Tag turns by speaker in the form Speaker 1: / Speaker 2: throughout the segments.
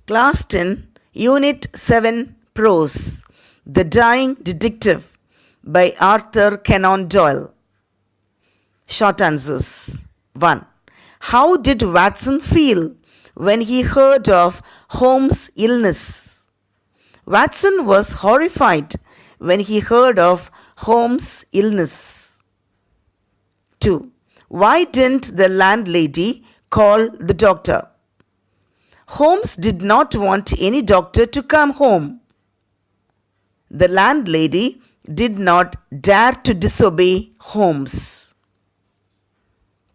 Speaker 1: Class 10, Unit 7, Prose. The Dying Detective by Arthur Conan Doyle. Short answers. 1. How did Watson feel when he heard of Holmes' illness? Watson was horrified when he heard of Holmes' illness. 2. Why didn't the landlady call the doctor? Holmes did not want any doctor to come home. The landlady did not dare to disobey Holmes.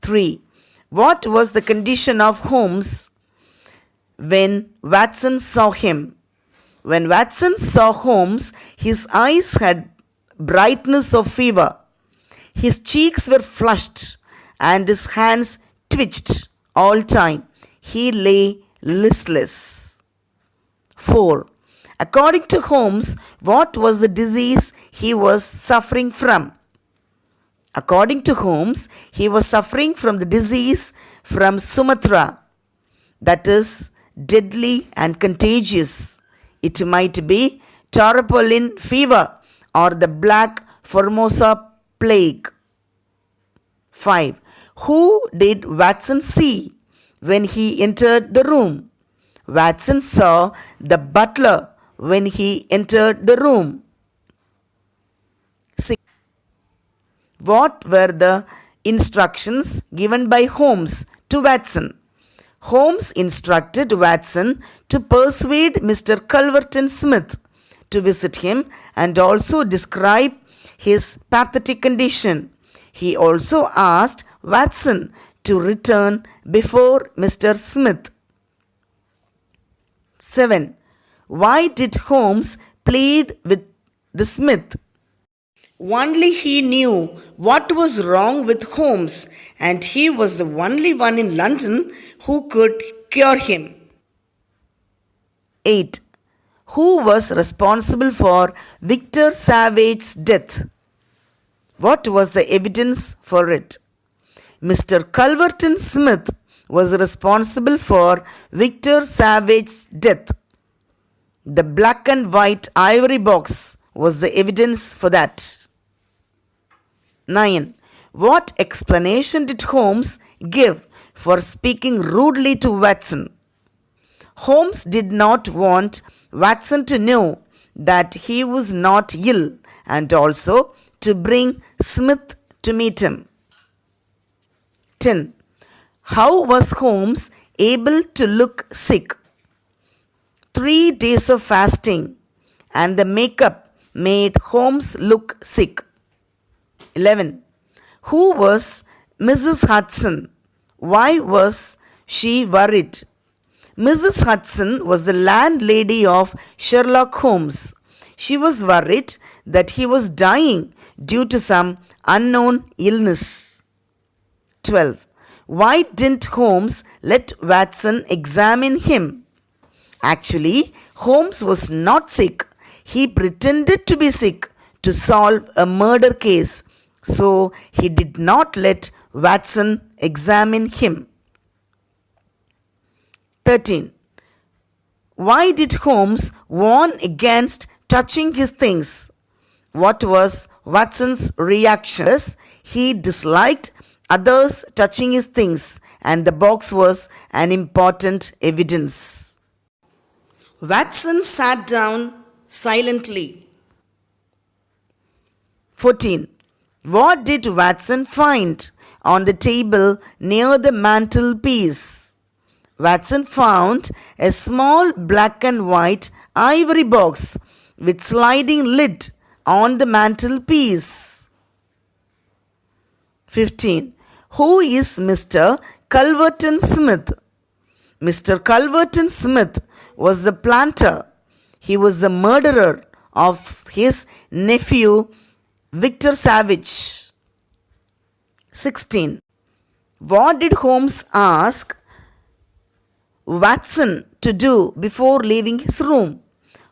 Speaker 1: 3. What was the condition of Holmes when Watson saw him? When Watson saw Holmes, his eyes had brightness of fever. His cheeks were flushed and his hands twitched all time. He lay listless. 4. According to Holmes, what was the disease he was suffering from? According to Holmes, he was suffering from the disease from Sumatra, that is, deadly and contagious. It might be tarpaulin fever or the black Formosa plague. 5. Who did Watson see when he entered the room? Watson saw the butler when he entered the room. 6. What were the instructions given by Holmes to Watson? Holmes instructed Watson to persuade Mr. Culverton Smith to visit him and also describe his pathetic condition. He also asked Watson to return before Mr. Smith. 7. Why did Holmes plead with the Smith? Only he knew what was wrong with Holmes, and he was the only one in London who could cure him. 8. Who was responsible for Victor Savage's death? What was the evidence for it? Mr. Culverton Smith was responsible for Victor Savage's death. The black and white ivory box was the evidence for that. 9. What explanation did Holmes give for speaking rudely to Watson? Holmes did not want Watson to know that he was not ill and also to bring Smith to meet him. 10. How was Holmes able to look sick? 3 days of fasting and the makeup made Holmes look sick. 11. Who was Mrs. Hudson? Why was she worried? Mrs. Hudson was the landlady of Sherlock Holmes. She was worried that he was dying due to some unknown illness. 12. Why didn't Holmes let Watson examine him? Actually, Holmes was not sick. He pretended to be sick to solve a murder case, so he did not let Watson examine him. 13. Why did Holmes warn against touching his things? What was Watson's reaction? He disliked others touching his things, and the box was an important evidence. Watson sat down silently. 14. What did Watson find on the table near the mantelpiece? Watson found a small black and white ivory box with sliding lid on the mantelpiece. 15. Who is Mr. Culverton Smith? Mr. Culverton Smith was the planter. He was the murderer of his nephew Victor Savage. 16. What did Holmes ask Watson to do before leaving his room?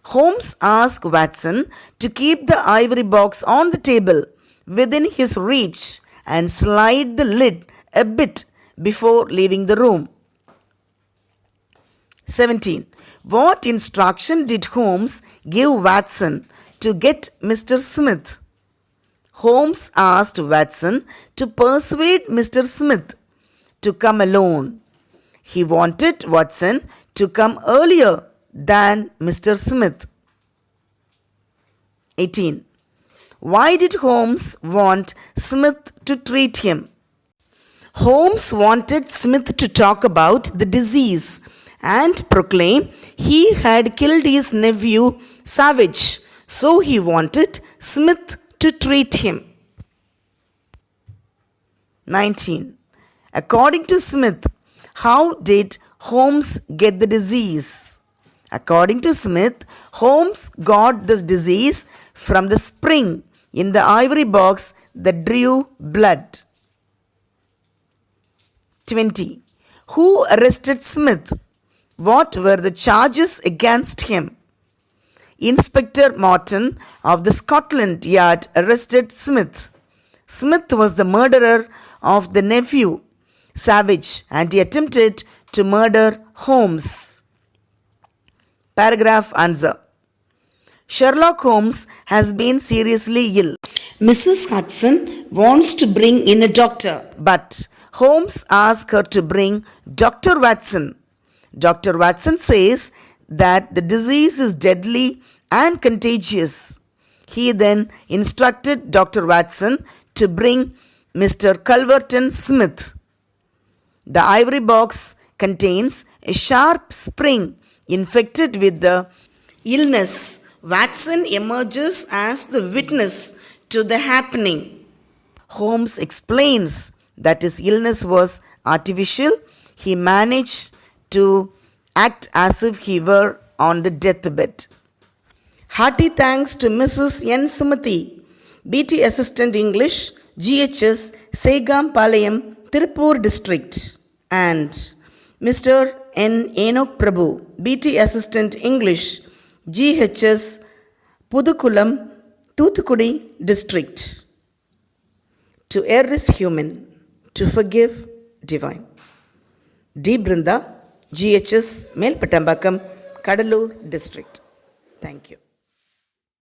Speaker 1: Holmes asked Watson to keep the ivory box on the table within his reach and slide the lid a bit before leaving the room. 17. What instruction did Holmes give Watson to get Mr. Smith? Holmes asked Watson to persuade Mr. Smith to come alone. He wanted Watson to come earlier than Mr. Smith. 18. Why did Holmes want Smith to treat him? Holmes wanted Smith to talk about the disease and proclaim he had killed his nephew Savage, so he wanted Smith to treat him. 19. According to Smith, how did Holmes get the disease? According to Smith, Holmes got this disease from the spring in the ivory box that drew blood. 20. Who arrested Smith? What were the charges against him? Inspector Morton of the Scotland Yard arrested Smith. Smith was the murderer of the nephew, Savage, and he attempted to murder Holmes. Paragraph answer. Sherlock Holmes has been seriously ill. Mrs. Hudson wants to bring in a doctor, but Holmes asks her to bring Dr. Watson. Dr. Watson says that the disease is deadly and contagious. He then instructed Dr. Watson to bring Mr. Culverton Smith. The ivory box contains a sharp spring infected with the illness. Watson emerges as the witness to the happening. Holmes explains that his illness was artificial. He managed to act as if he were on the deathbed. Hearty thanks to Mrs. N. Sumathi, BT Assistant English, GHS, Segam Palayam, Tirupur District, and Mr. N. Enoch Prabhu, BT Assistant English, GHS, Pudukulam, Thoothukudi District. To err is human, to forgive divine. D. Brinda, GHS, Melpattampakkam, Kadalur District. Thank you.